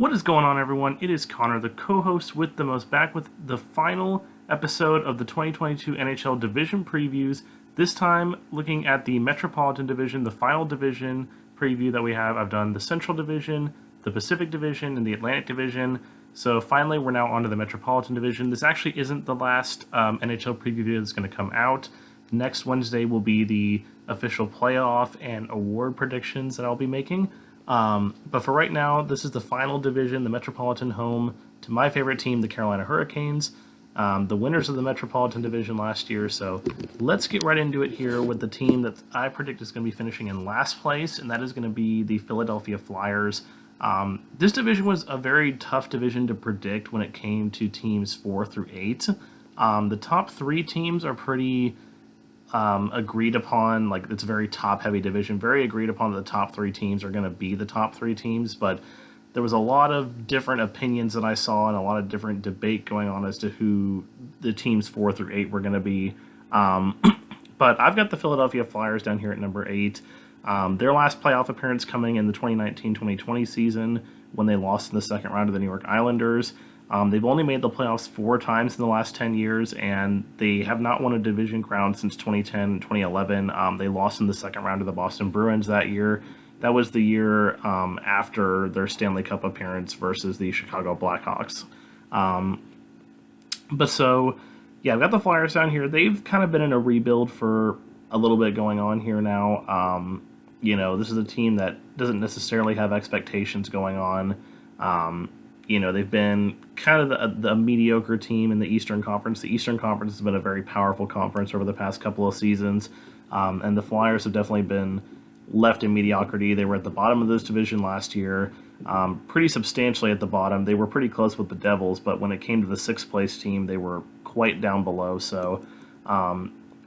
What is going on, everyone? It is Connor, the co-host with the most, back with the final episode of the 2022 NHL Division Previews. This time, looking at the Metropolitan Division, the final division preview that we have. I've done the Central Division, the Pacific Division, and the Atlantic Division. So finally, we're now on to the Metropolitan Division. This actually isn't the last NHL preview video that's going to come out. Next Wednesday will be the official playoff and award predictions that I'll be making. But for right now, this is the final division, the Metropolitan, home to my favorite team, the Carolina Hurricanes, the winners of the Metropolitan Division last year. So let's get right into it here with the team that I predict is going to be finishing in last place, and that is going to be the Philadelphia Flyers. This division was a very tough division to predict when it came to teams 4 through 8. The top 3 teams are pretty agreed upon. Like, it's a very top-heavy division, very agreed upon that the top 3 teams are going to be the top 3 teams, but there was a lot of different opinions that I saw and a lot of different debate going on as to who the teams 4 through 8 were going to be. But I've got the Philadelphia Flyers down here at number 8. Their last playoff appearance coming in the 2019-2020 season when they lost in the second round to the New York Islanders. They've only made the playoffs 4 times in the last 10 years, and they have not won a division crown since 2010 and 2011. They lost in the second round to the Boston Bruins that year. That was the year after their Stanley Cup appearance versus the Chicago Blackhawks. But so, yeah, I've got the Flyers down here. They've kind of been in a rebuild for a little bit going on here now. This is a team that doesn't necessarily have expectations going on. They've been kind of the mediocre team in the Eastern Conference. The Eastern Conference has been a very powerful conference over the past couple of seasons, and the Flyers have definitely been left in mediocrity. They were at the bottom of this division last year, pretty substantially at the bottom. They were pretty close with the Devils, but when it came to the 6th place team, they were quite down below. So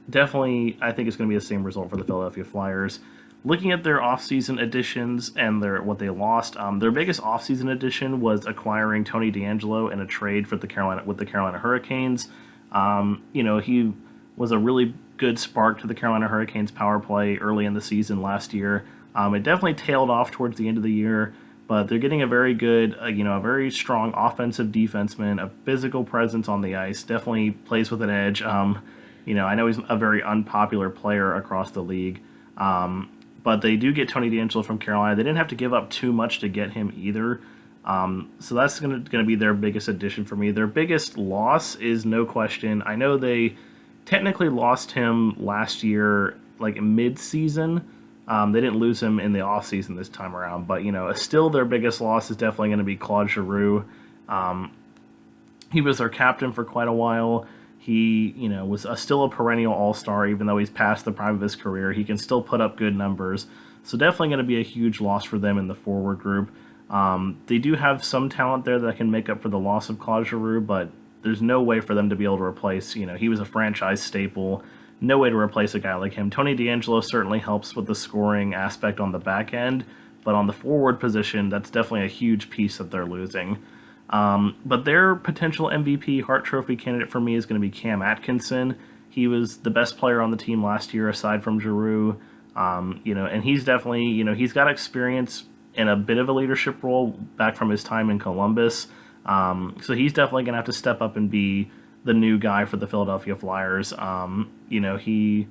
definitely, I think it's going to be the same result for the Philadelphia Flyers. Looking at their offseason additions and what they lost, their biggest offseason addition was acquiring Tony DeAngelo in a trade with the Carolina Hurricanes. He was a really good spark to the Carolina Hurricanes power play early in the season last year. It definitely tailed off towards the end of the year, but they're getting a very good, a very strong offensive defenseman, a physical presence on the ice, definitely plays with an edge. I know he's a very unpopular player across the league. But they do get Tony DeAngelo from Carolina. They didn't have to give up too much to get him either. So that's going to be their biggest addition for me. Their biggest loss is no question. I know they technically lost him last year, like mid-season. They didn't lose him in the offseason this time around. But, still their biggest loss is definitely going to be Claude Giroux. He was their captain for quite a while. He, was still a perennial all-star, even though he's past the prime of his career. He can still put up good numbers. So definitely going to be a huge loss for them in the forward group. They do have some talent there that can make up for the loss of Claude Giroux, but there's no way for them to be able to replace, he was a franchise staple. No way to replace a guy like him. Tony DeAngelo certainly helps with the scoring aspect on the back end, but on the forward position, that's definitely a huge piece that they're losing. But their potential MVP Hart Trophy candidate for me is going to be Cam Atkinson. He was the best player on the team last year aside from Giroux. And he's definitely, he's got experience in a bit of a leadership role back from his time in Columbus. So he's definitely going to have to step up and be the new guy for the Philadelphia Flyers. He,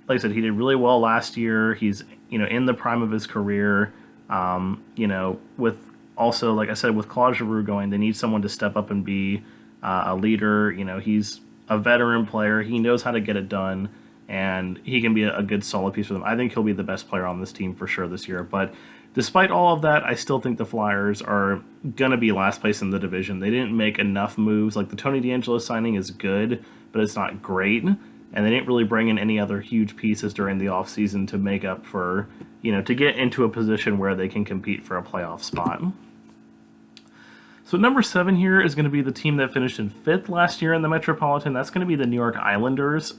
like I said, he did really well last year. He's, in the prime of his career, with also, like I said, with Claude Giroux going, they need someone to step up and be a leader. He's a veteran player. He knows how to get it done, and he can be a good solid piece for them. I think he'll be the best player on this team for sure this year. But despite all of that, I still think the Flyers are going to be last place in the division. They didn't make enough moves. Like, the Tony DeAngelo signing is good, but it's not great. And they didn't really bring in any other huge pieces during the offseason to make up for, to get into a position where they can compete for a playoff spot. So number 7 here is going to be the team that finished in 5th last year in the Metropolitan. That's going to be the New York Islanders.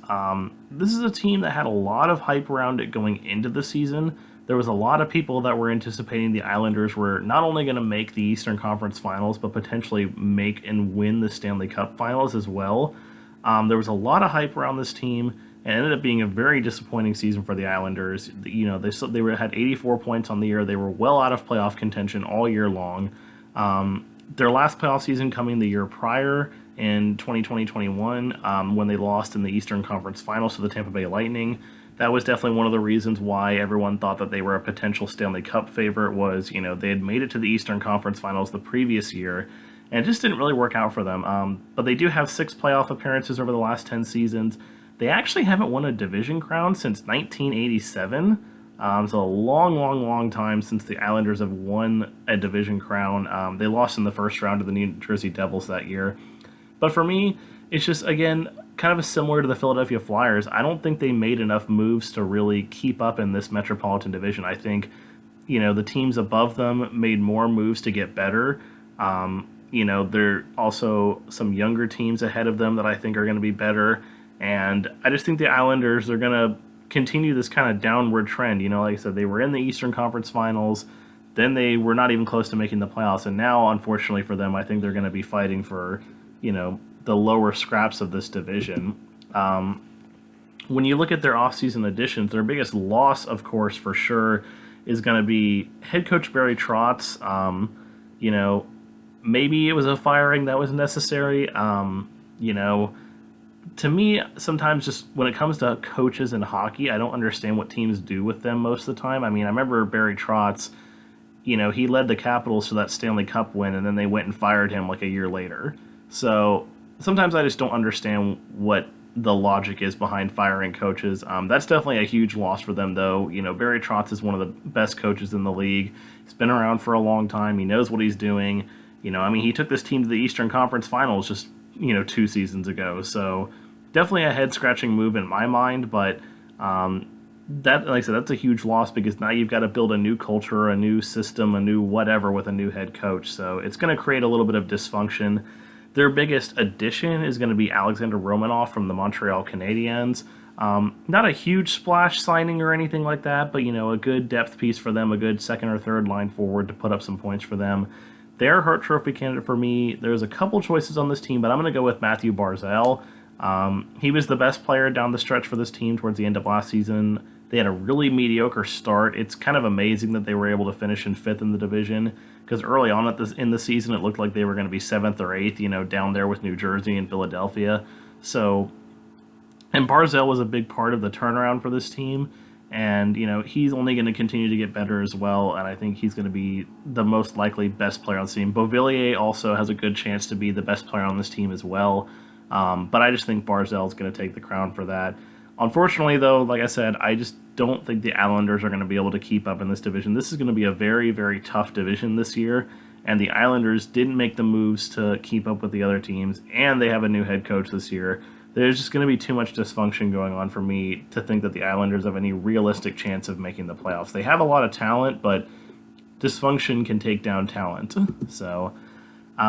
This is a team that had a lot of hype around it going into the season. There was a lot of people that were anticipating the Islanders were not only going to make the Eastern Conference Finals, but potentially make and win the Stanley Cup Finals as well. There was a lot of hype around this team, and it ended up being a very disappointing season for the Islanders. They had 84 points on the year. They were well out of playoff contention all year long. Their last playoff season coming the year prior in 2020-21, when they lost in the Eastern Conference Finals to the Tampa Bay Lightning. That was definitely one of the reasons why everyone thought that they were a potential Stanley Cup favorite. Was, they had made it to the Eastern Conference Finals the previous year, and it just didn't really work out for them. But they do have 6 playoff appearances over the last 10 seasons. They actually haven't won a division crown since 1987. So a long, long, long time since the Islanders have won a division crown. They lost in the first round to the New Jersey Devils that year. But for me, it's just, again, kind of similar to the Philadelphia Flyers. I don't think they made enough moves to really keep up in this Metropolitan division. I think, the teams above them made more moves to get better. There are also some younger teams ahead of them that I think are going to be better. And I just think the Islanders are going to continue this kind of downward trend. Like I said, they were in the Eastern Conference Finals. Then they were not even close to making the playoffs. And now, unfortunately for them, I think they're going to be fighting for, the lower scraps of this division. When you look at their offseason additions, their biggest loss, of course, for sure, is going to be head coach Barry Trotz. Maybe it was a firing that was necessary. To me, sometimes just when it comes to coaches in hockey, I don't understand what teams do with them most of the time. I mean, I remember Barry Trotz, he led the Capitals to that Stanley Cup win, and then they went and fired him like a year later. So sometimes I just don't understand what the logic is behind firing coaches. That's definitely a huge loss for them, though. Barry Trotz is one of the best coaches in the league. He's been around for a long time. He knows what he's doing. He took this team to the Eastern Conference Finals just, 2 seasons ago. So definitely a head-scratching move in my mind, but that, like I said, that's a huge loss because now you've got to build a new culture, a new system, a new whatever with a new head coach. So it's going to create a little bit of dysfunction. Their biggest addition is going to be Alexander Romanov from the Montreal Canadiens. Not a huge splash signing or anything like that, but, a good depth piece for them, a good second or third line forward to put up some points for them. They're a Hart Trophy candidate for me. There's a couple choices on this team, but I'm going to go with Matthew Barzal. He was the best player down the stretch for this team towards the end of last season. They had a really mediocre start. It's kind of amazing that they were able to finish in 5th in the division, because early on in the season, it looked like they were going to be 7th or 8th, down there with New Jersey and Philadelphia. And Barzal was a big part of the turnaround for this team, and, he's only going to continue to get better as well, and I think he's going to be the most likely best player on the team. Beauvillier also has a good chance to be the best player on this team as well, but I just think Barzal is going to take the crown for that. Unfortunately, though, like I said, I just don't think the Islanders are going to be able to keep up in this division. This is going to be a very, very tough division this year, and the Islanders didn't make the moves to keep up with the other teams, and they have a new head coach this year. There's just going to be too much dysfunction going on for me to think that the Islanders have any realistic chance of making the playoffs. They have a lot of talent, but dysfunction can take down talent. So,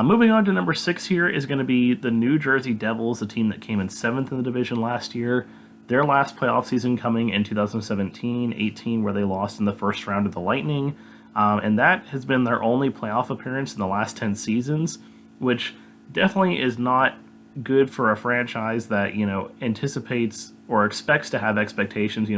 moving on to number 6 here is going to be the New Jersey Devils, the team that came in 7th in the division last year. Their last playoff season coming in 2017-18, where they lost in the first round to the Lightning. And that has been their only playoff appearance in the last 10 seasons, which definitely is not good for a franchise that, anticipates or expects to have expectations.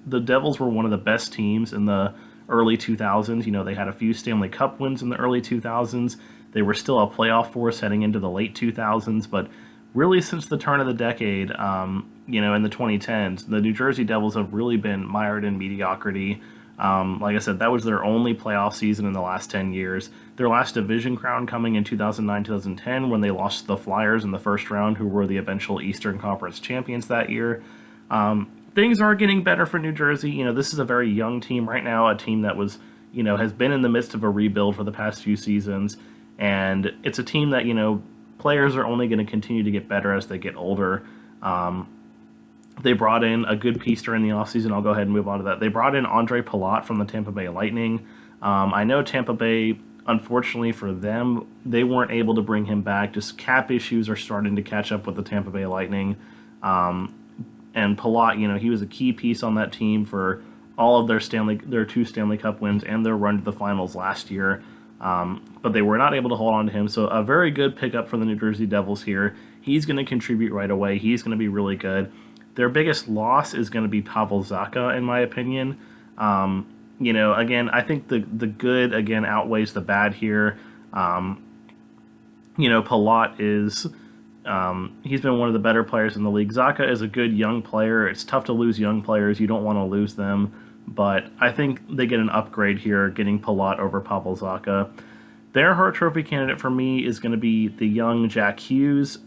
The Devils were one of the best teams in the early 2000s. They had a few Stanley Cup wins in the early 2000s. They were still a playoff force heading into the late 2000s, but really since the turn of the decade, in the 2010s, the New Jersey Devils have really been mired in mediocrity. Like I said, that was their only playoff season in the last 10 years. Their last division crown coming in 2009-2010 when they lost to the Flyers in the first round, who were the eventual Eastern Conference champions that year. Things are getting better for New Jersey. This is a very young team right now, a team that was, has been in the midst of a rebuild for the past few seasons. And it's a team that, players are only going to continue to get better as they get older. They brought in a good piece during the offseason. I'll go ahead and move on to that. They brought in Andre Palat from the Tampa Bay Lightning. I know Tampa Bay, unfortunately for them, they weren't able to bring him back. Just cap issues are starting to catch up with the Tampa Bay Lightning. And Palat, he was a key piece on that team for all of their 2 Stanley Cup wins and their run to the finals last year. But they were not able to hold on to him. So a very good pickup for the New Jersey Devils here. He's going to contribute right away. He's going to be really good. Their biggest loss is going to be Pavel Zacha, in my opinion. Again, I think the good, again, outweighs the bad here. Palat is he's been one of the better players in the league. Zacha is a good young player. It's tough to lose young players. You don't want to lose them. But I think they get an upgrade here, getting Palat over Pavel Zacha. Their Hart Trophy candidate for me is going to be the young Jack Hughes.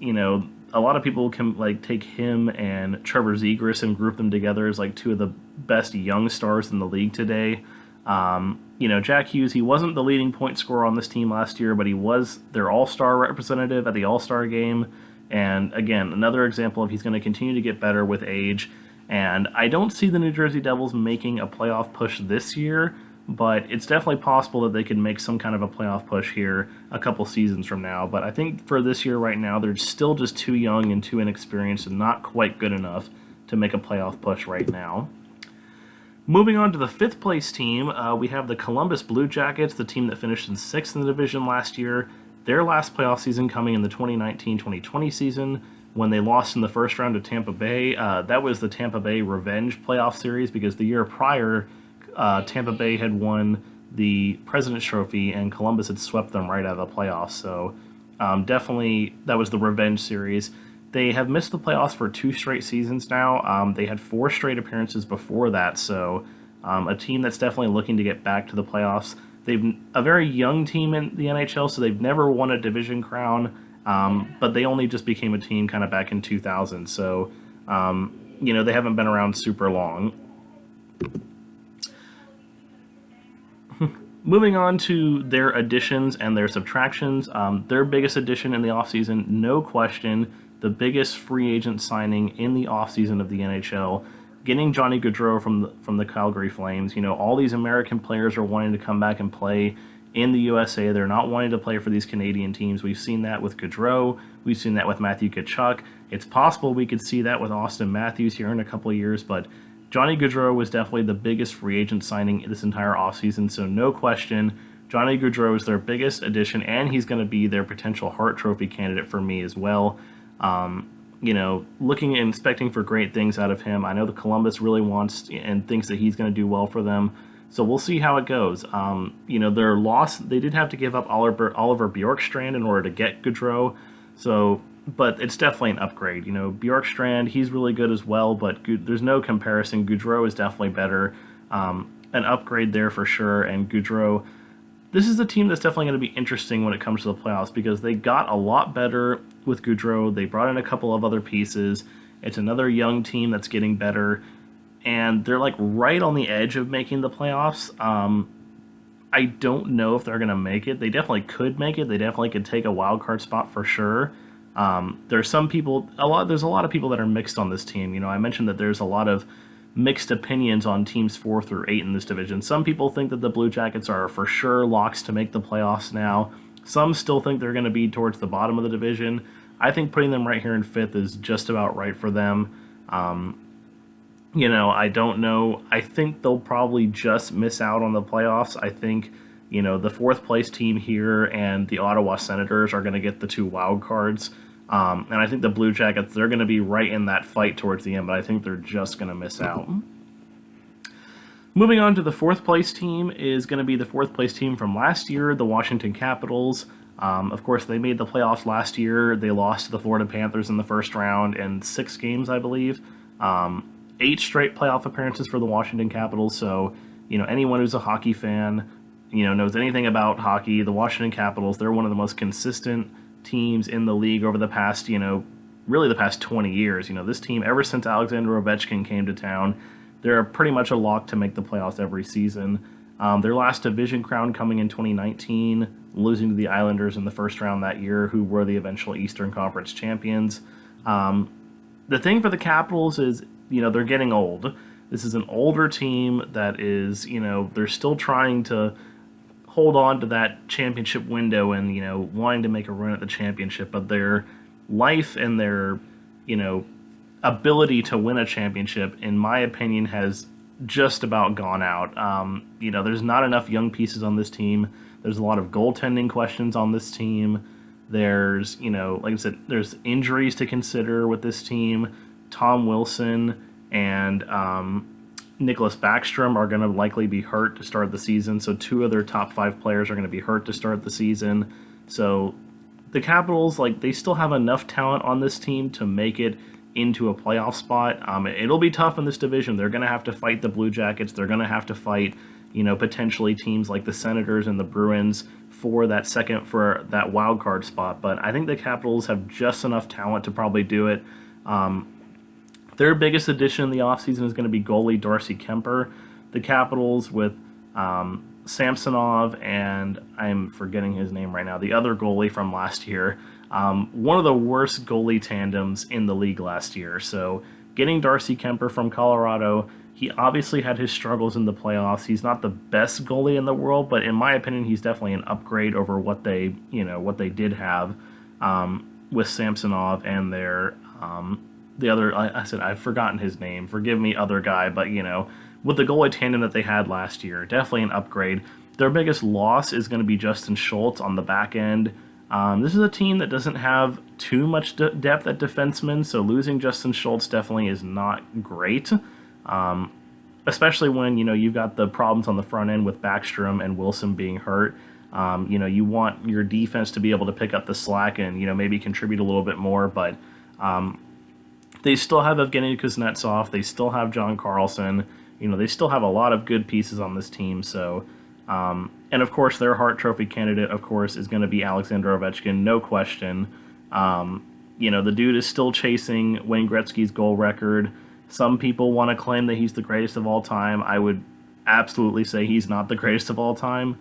A lot of people can take him and Trevor Zegras and group them together as two of the best young stars in the league today. Jack Hughes, he wasn't the leading point scorer on this team last year, but he was their all-star representative at the all-star game. And again, another example of he's going to continue to get better with age. And I don't see the New Jersey Devils making a playoff push this year, but it's definitely possible that they could make some kind of a playoff push here a couple seasons from now. But I think for this year right now, they're still just too young and too inexperienced and not quite good enough to make a playoff push right now. Moving on to the fifth place team, we have the Columbus Blue Jackets, the team that finished in sixth in the division last year. Their last playoff season coming in the 2019-2020 season when they lost in the first round to Tampa Bay. That was the Tampa Bay Revenge playoff series because the year prior, Tampa Bay had won the President's Trophy and Columbus had swept them right out of the playoffs. So definitely that was the Revenge series. They have missed the playoffs for 2 straight seasons now. They had 4 straight appearances before that, so a team that's definitely looking to get back to the playoffs. They've a very young team in the NHL, so they've never won a division crown, but they only just became a team kind of back in 2000, so they haven't been around super long. Moving on to their additions and their subtractions, their biggest addition in the offseason, no question, the biggest free agent signing in the offseason of the NHL, getting Johnny Gaudreau from the Calgary Flames. All these American players are wanting to come back and play in the USA. They're not wanting to play for these Canadian teams. We've seen that with Gaudreau. We've seen that with Matthew Tkachuk. It's possible we could see that with Austin Matthews here in a couple of years, but Johnny Gaudreau was definitely the biggest free agent signing this entire offseason, so no question, Johnny Gaudreau is their biggest addition, and he's going to be their potential Hart Trophy candidate for me as well. Looking and expecting for great things out of him. I know the Columbus really wants and thinks that he's going to do well for them. So we'll see how it goes. Their loss, they did have to give up Oliver Bjorkstrand in order to get Gaudreau. But it's definitely an upgrade. Bjorkstrand, he's really good as well, but there's no comparison. Gaudreau is definitely better. An upgrade there for sure. And Gaudreau, this is a team that's definitely going to be interesting when it comes to the playoffs because they got a lot better with Gaudreau. They brought in a couple of other pieces. It's another young team that's getting better, and they're right on the edge of making the playoffs. I don't know if they're going to make it. They definitely could make it. They definitely could take a wild card spot for sure. There's some people, there's a lot of people that are mixed on this team. I mentioned that there's a lot of mixed opinions on teams 4 through 8 in this division. Some people think that the Blue Jackets are for sure locks to make the playoffs now. Some still think they're going to be towards the bottom of the division. I think putting them right here in 5th is just about right for them. I don't know. I think they'll probably just miss out on the playoffs. I think, the 4th place team here and the Ottawa Senators are going to get the 2 wild cards. And I think the Blue Jackets, they're going to be right in that fight towards the end, but I think they're just going to miss out. Moving on to the 4th place team is going to be the 4th place team from last year, the Washington Capitals. Of course, they made the playoffs last year. They lost to the Florida Panthers in the first round in 6 games, I believe. 8 straight playoff appearances for the Washington Capitals. So, anyone who's a hockey fan, knows anything about hockey, the Washington Capitals, they're one of the most consistent teams in the league over the past, really the past 20 years. This team, ever since Alexander Ovechkin came to town, they're pretty much a lock to make the playoffs every season. Their last division crown coming in 2019, losing to the Islanders in the first round that year, who were the eventual Eastern Conference champions. The thing for the Capitals is, they're getting old. This is an older team that is, they're still trying to hold on to that championship window and, wanting to make a run at the championship, but their life and their, ability to win a championship, in my opinion, has just about gone out. There's not enough young pieces on this team. There's a lot of goaltending questions on this team. There's, like I said, there's injuries to consider with this team. Tom Wilson and Nicholas Backstrom are going to likely be hurt to start the season. So 2 of their top 5 players are going to be hurt to start the season. So the Capitals, like, they still have enough talent on this team to make it into a playoff spot. It'll be tough in this division. They're going to have to fight the Blue Jackets. They're going to have to fight, potentially teams like the Senators and the Bruins for that wild card spot. But I think the Capitals have just enough talent to probably do it. Their biggest addition in the offseason is going to be goalie Darcy Kemper. The Capitals with Samsonov and I'm forgetting his name right now, the other goalie from last year. One of the worst goalie tandems in the league last year. So getting Darcy Kemper from Colorado, he obviously had his struggles in the playoffs. He's not the best goalie in the world, but in my opinion, he's definitely an upgrade over what they did have with Samsonov and their the other. I said I've forgotten his name. Forgive me, other guy, but with the goalie tandem that they had last year, definitely an upgrade. Their biggest loss is going to be Justin Schultz on the back end. This is a team that doesn't have too much depth at defenseman, so losing Justin Schultz definitely is not great. Especially when you've got the problems on the front end with Backstrom and Wilson being hurt. You want your defense to be able to pick up the slack and maybe contribute a little bit more, but they still have Evgeny Kuznetsov. They still have John Carlson. They still have a lot of good pieces on this team. So, and of course, their Hart Trophy candidate, of course, is going to be Alexander Ovechkin, no question. The dude is still chasing Wayne Gretzky's goal record. Some people want to claim that he's the greatest of all time. I would absolutely say he's not the greatest of all time.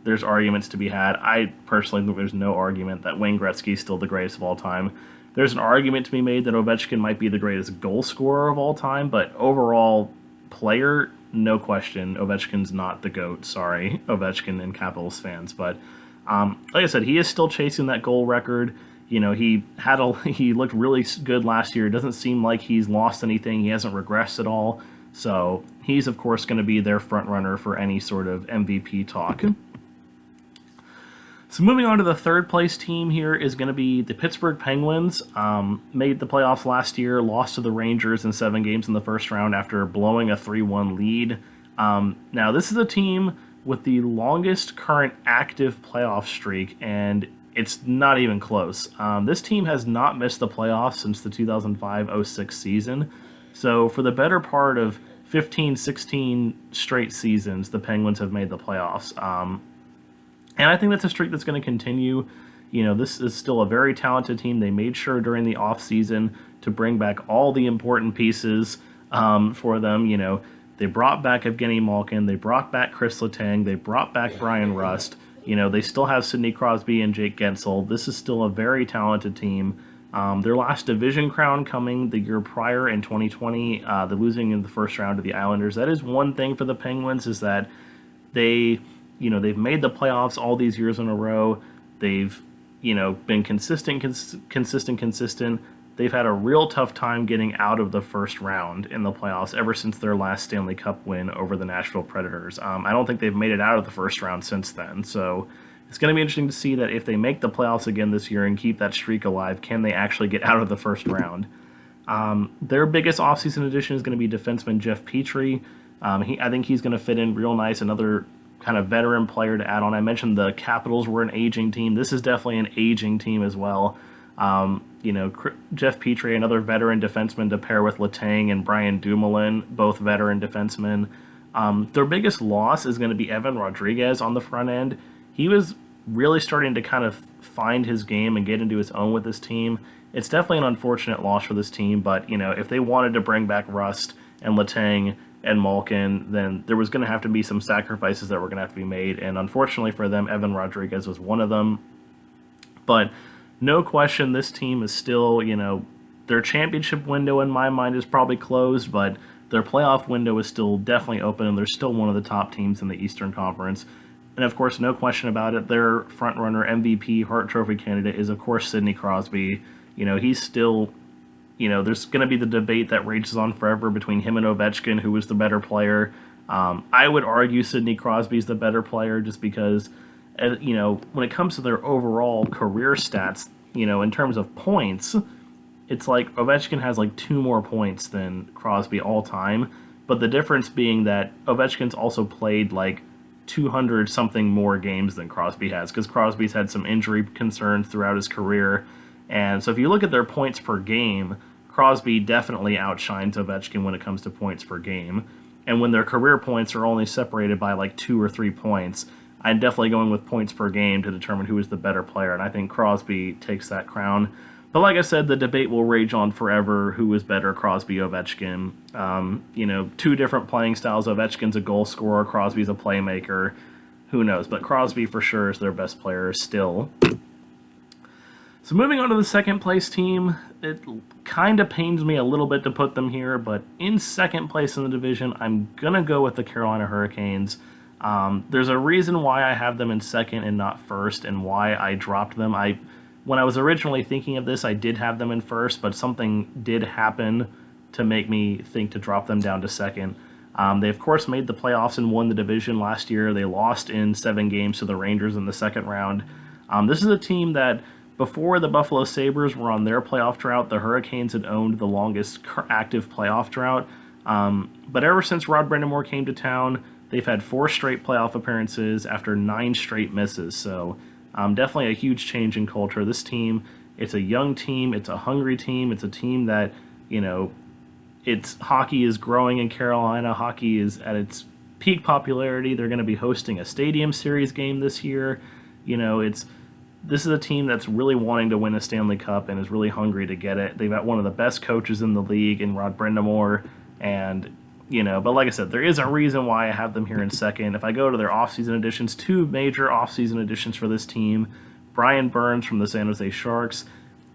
There's arguments to be had. I personally think there's no argument that Wayne Gretzky is still the greatest of all time. There's an argument to be made that Ovechkin might be the greatest goal scorer of all time, but overall player, no question, Ovechkin's not the GOAT. Sorry, Ovechkin and Capitals fans. But like I said, he is still chasing that goal record. He looked really good last year. It doesn't seem like he's lost anything. He hasn't regressed at all. So he's, of course, going to be their front runner for any sort of MVP talk. So moving on to the third place team here is going to be the Pittsburgh Penguins. Made the playoffs last year, lost to the Rangers in 7 games in the first round after blowing a 3-1 lead. Now, this is a team with the longest current active playoff streak, and it's not even close. This team has not missed the playoffs since the 2005-06 season. So for the better part of 15, 16 straight seasons, the Penguins have made the playoffs. And I think that's a streak that's going to continue. This is still a very talented team. They made sure during the offseason to bring back all the important pieces for them. They brought back Evgeny Malkin. They brought back Chris Letang. They brought back Brian Rust. They still have Sidney Crosby and Jake Gensel. This is still a very talented team. Their last division crown coming the year prior in 2020, the losing in the first round to the Islanders. That is one thing for the Penguins, is that they've made the playoffs all these years in a row. They've, been consistent. They've had a real tough time getting out of the first round in the playoffs ever since their last Stanley Cup win over the Nashville Predators. I don't think they've made it out of the first round since then. So it's going to be interesting to see that if they make the playoffs again this year and keep that streak alive, can they actually get out of the first round? Their biggest offseason addition is going to be defenseman Jeff Petrie. I think he's going to fit in real nice, another kind of veteran player to add on. I mentioned the Capitals were an aging team. This is definitely an aging team as well. Jeff Petrie, another veteran defenseman to pair with Letang and Brian Dumoulin, both veteran defensemen. Their biggest loss is going to be Evan Rodriguez on the front end. He was really starting to kind of find his game and get into his own with this team. It's definitely an unfortunate loss for this team, but if they wanted to bring back Rust and Letang and Malkin, then there was going to have to be some sacrifices that were going to have to be made, and unfortunately for them, Evan Rodriguez was one of them. But no question, this team is still, their championship window in my mind is probably closed, but their playoff window is still definitely open, and they're still one of the top teams in the Eastern Conference. And of course, no question about it, their front-runner MVP Hart Trophy candidate is, of course, Sidney Crosby. He's still, there's going to be the debate that rages on forever between him and Ovechkin, who was the better player. I would argue Sidney Crosby's the better player just because, when it comes to their overall career stats, in terms of points, it's like Ovechkin has like 2 more points than Crosby all time, but the difference being that Ovechkin's also played like 200 something more games than Crosby has, because Crosby's had some injury concerns throughout his career. And so if you look at their points per game, Crosby definitely outshines Ovechkin when it comes to points per game. And when their career points are only separated by like 2 or 3 points, I'm definitely going with points per game to determine who is the better player. And I think Crosby takes that crown. But like I said, the debate will rage on forever. Who is better, Crosby, Ovechkin? 2 different playing styles. Ovechkin's a goal scorer. Crosby's a playmaker. Who knows? But Crosby for sure is their best player still. So moving on to the second place team, it kind of pains me a little bit to put them here, but in second place in the division, I'm going to go with the Carolina Hurricanes. There's a reason why I have them in second and not first, and why I dropped them. When I was originally thinking of this, I did have them in first, but something did happen to make me think to drop them down to second. They, of course, made the playoffs and won the division last year. They lost in 7 games to the Rangers in the second round. This is a team that, before the Buffalo Sabres were on their playoff drought, the Hurricanes had owned the longest active playoff drought. But ever since Rod Brind'Amour came to town, they've had 4 straight playoff appearances after 9 straight misses. So definitely a huge change in culture. This team, it's a young team, it's a hungry team, it's a team that, hockey is growing in Carolina. Hockey is at its peak popularity. They're going to be hosting a Stadium Series game this year. This is a team that's really wanting to win a Stanley Cup and is really hungry to get it. They've got one of the best coaches in the league in Rod Brind'Amour, and but like I said, there is a reason why I have them here in second. If I go to their offseason additions, 2 major offseason additions for this team: Brian Burns from the San Jose Sharks,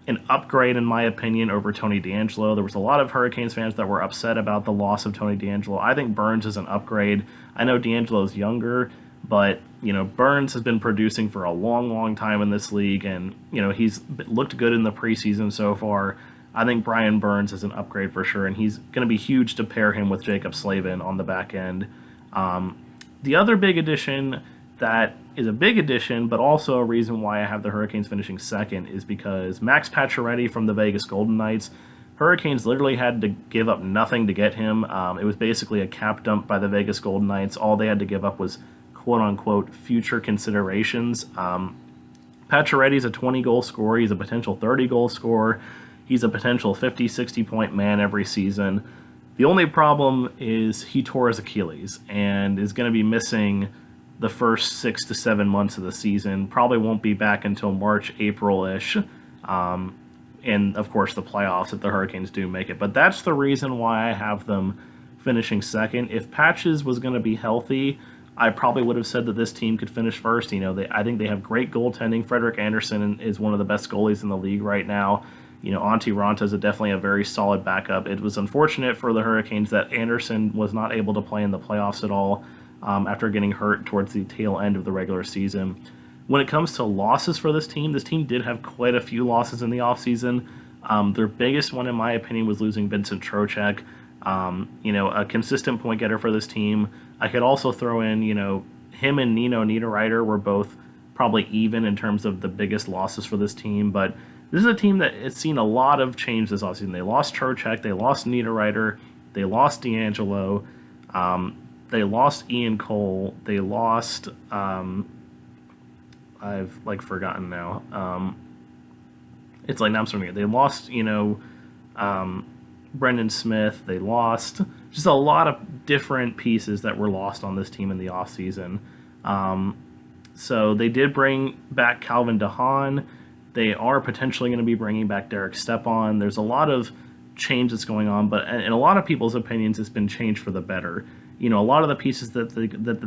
an upgrade in my opinion over Tony DeAngelo. There was a lot of Hurricanes fans that were upset about the loss of Tony DeAngelo. I think Burns is an upgrade. I know DeAngelo is younger, but Burns has been producing for a long, long time in this league, and he's looked good in the preseason so far. I think Brian Burns is an upgrade for sure, and he's going to be huge to pair him with Jacob Slavin on the back end. The other big addition that is a big addition, but also a reason why I have the Hurricanes finishing second, is because Max Pacioretty from the Vegas Golden Knights, Hurricanes literally had to give up nothing to get him. It was basically a cap dump by the Vegas Golden Knights. All they had to give up was quote-unquote future considerations. Pacioretty's a 20-goal scorer. He's a potential 30-goal scorer. He's a potential 50, 60-point man every season. The only problem is he tore his Achilles and is going to be missing the first 6 to 7 months of the season. Probably won't be back until March, April-ish. And, of course, the playoffs if the Hurricanes do make it. But that's the reason why I have them finishing second. If Patches was going to be healthy, I probably would have said that this team could finish first. I think they have great goaltending. Frederik Andersen is one of the best goalies in the league right now. Antti Raanta is definitely a very solid backup. It was unfortunate for the Hurricanes that Andersen was not able to play in the playoffs at all after getting hurt towards the tail end of the regular season. When it comes to losses for this team did have quite a few losses in the offseason. Their biggest one, in my opinion, was losing Vincent Trocheck. A consistent point getter for this team. I could also throw in, him and Nino Niederreiter were both probably even in terms of the biggest losses for this team, but this is a team that has seen a lot of change this offseason. They lost Trocheck, they lost Niederreiter, they lost DeAngelo, they lost Ian Cole, they lost, I've forgotten now. It's like, now I'm starting to get, they lost, Brendan Smith, they lost just a lot of different pieces that were lost on this team in the offseason. So they did bring back Calvin DeHaan. They are potentially going to be bringing back Derek Stepan. There's a lot of change that's going on, but in a lot of people's opinions, it's been changed for the better. A lot of the pieces that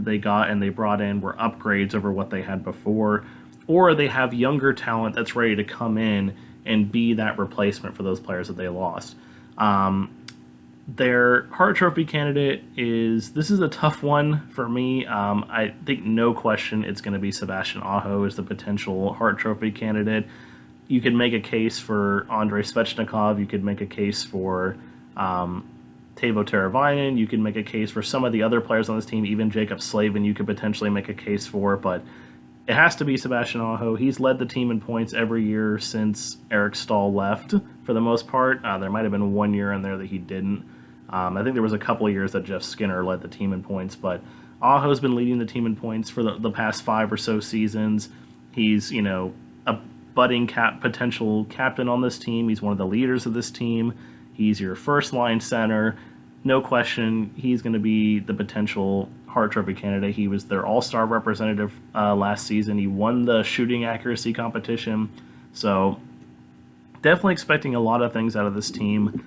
they got and they brought in were upgrades over what they had before, or they have younger talent that's ready to come in and be that replacement for those players that they lost. Their Hart Trophy candidate this is a tough one for me. I think no question it's going to be Sebastian Aho as the potential Hart Trophy candidate. You could make a case for Andrei Svechnikov. You could make a case for Teuvo Teravainen. You could make a case for some of the other players on this team, even Jacob Slavin you could potentially make a case for, but it has to be Sebastian Aho. He's led the team in points every year since Eric Stahl left, for the most part. There might have been 1 year in there that he didn't. I think there was a couple of years that Jeff Skinner led the team in points, but Aho's been leading the team in points for the past 5 or so seasons. He's, a budding potential captain on this team. He's one of the leaders of this team. He's your first line center. No question, he's going to be the potential Hart Trophy candidate. He was their all-star representative last season. He won the shooting accuracy competition. So definitely expecting a lot of things out of this team.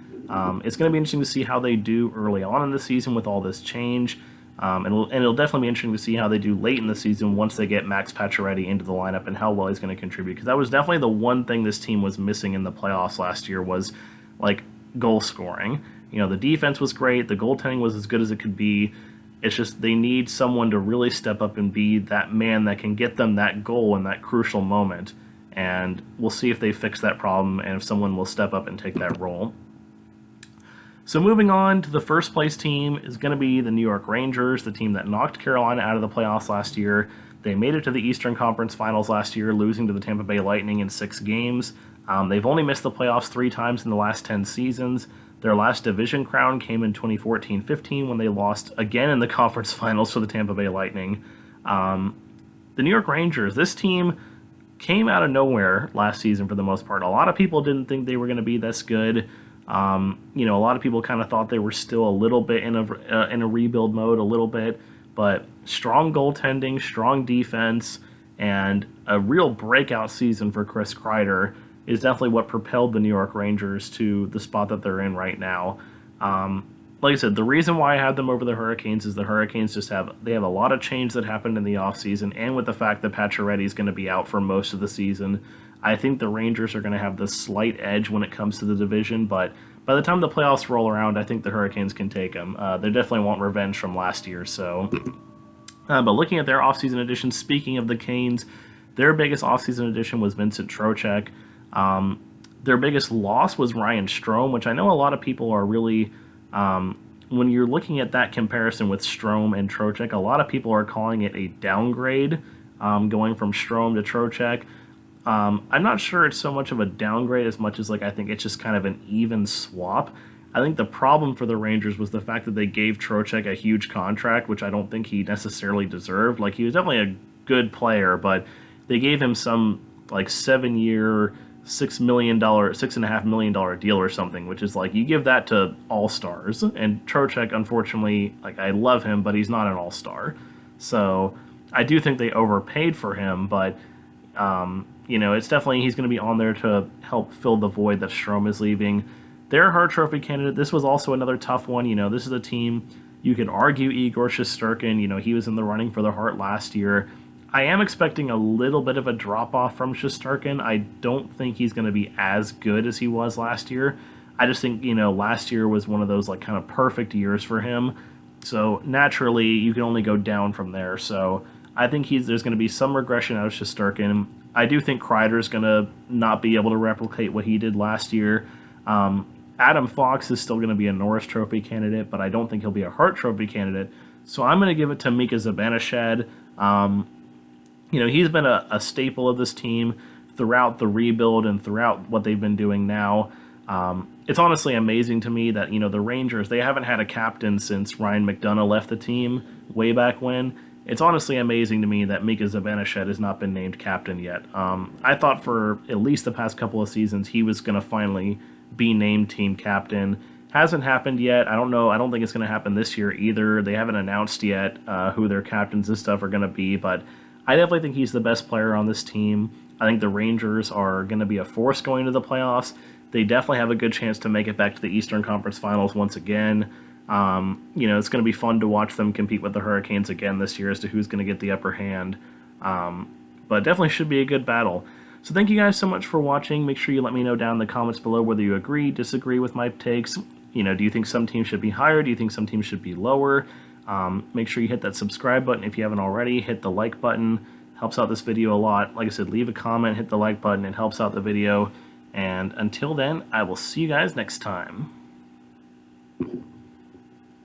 It's going to be interesting to see how they do early on in the season with all this change. And it'll definitely be interesting to see how they do late in the season once they get Max Pacioretty into the lineup and how well he's going to contribute. Because that was definitely the one thing this team was missing in the playoffs last year was, like, goal scoring. The defense was great. The goaltending was as good as it could be. It's just they need someone to really step up and be that man that can get them that goal in that crucial moment. And we'll see if they fix that problem and if someone will step up and take that role. So moving on to the first place team is going to be the New York Rangers, the team that knocked Carolina out of the playoffs last year. They made it to the Eastern Conference Finals last year, losing to the Tampa Bay Lightning in 6 games. They've only missed the playoffs 3 times in the last 10 seasons. Their last division crown came in 2014-15 when they lost again in the conference finals to the Tampa Bay Lightning. The New York Rangers, this team came out of nowhere last season for the most part. A lot of people didn't think they were going to be this good. A lot of people kind of thought they were still a little bit in a rebuild mode, a little bit, but strong goaltending, strong defense, and a real breakout season for Chris Kreider is definitely what propelled the New York Rangers to the spot that they're in right now. Like I said, the reason why I had them over the Hurricanes is the Hurricanes have a lot of change that happened in the offseason, and with the fact that Pacioretty is going to be out for most of the season, I think the Rangers are going to have the slight edge when it comes to the division, but by the time the playoffs roll around, I think the Hurricanes can take them. They definitely want revenge from last year, so... but looking at their offseason additions, speaking of the Canes, their biggest offseason addition was Vincent Trocheck. Their biggest loss was Ryan Strome, which I know a lot of people are really... when you're looking at that comparison with Strome and Trocheck, a lot of people are calling it a downgrade, going from Strome to Trocheck. I'm not sure it's so much of a downgrade as much as I think it's just kind of an even swap. I think the problem for the Rangers was the fact that they gave Trocheck a huge contract, which I don't think he necessarily deserved. He was definitely a good player, but they gave him some 7-year, $6.5 million deal or something, which is you give that to all-stars. And Trocheck, unfortunately, I love him, but he's not an all-star. So I do think they overpaid for him, but it's definitely, he's going to be on there to help fill the void that Strome is leaving. They're a Hart Trophy candidate. This was also another tough one. This is a team, you could argue Igor Shesterkin, he was in the running for the Hart last year. I am expecting a little bit of a drop-off from Shesterkin. I don't think he's going to be as good as he was last year. I just think, last year was one of those, kind of perfect years for him. So, naturally, you can only go down from there. So, I think there's going to be some regression out of Shesterkin. I do think Kreider's going to not be able to replicate what he did last year. Adam Fox is still going to be a Norris Trophy candidate, but I don't think he'll be a Hart Trophy candidate. So I'm going to give it to Mika Zibanejad. He's been a staple of this team throughout the rebuild and throughout what they've been doing now. It's honestly amazing to me that, the Rangers, they haven't had a captain since Ryan McDonough left the team way back when. It's honestly amazing to me that Mika Zibanejad has not been named captain yet. I thought for at least the past couple of seasons he was going to finally be named team captain. Hasn't happened yet. I don't know. I don't think it's going to happen this year either. They haven't announced yet who their captains and stuff are going to be, but I definitely think he's the best player on this team. I think the Rangers are going to be a force going to the playoffs. They definitely have a good chance to make it back to the Eastern Conference Finals once again. It's going to be fun to watch them compete with the Hurricanes again this year as to who's going to get the upper hand. But definitely should be a good battle. So thank you guys so much for watching. Make sure you let me know down in the comments below whether you agree, disagree with my takes. Do you think some teams should be higher? Do you think some teams should be lower? Make sure you hit that subscribe button if you haven't already. Hit the like button. Helps out this video a lot. Like I said, leave a comment, hit the like button. It helps out the video. And until then, I will see you guys next time.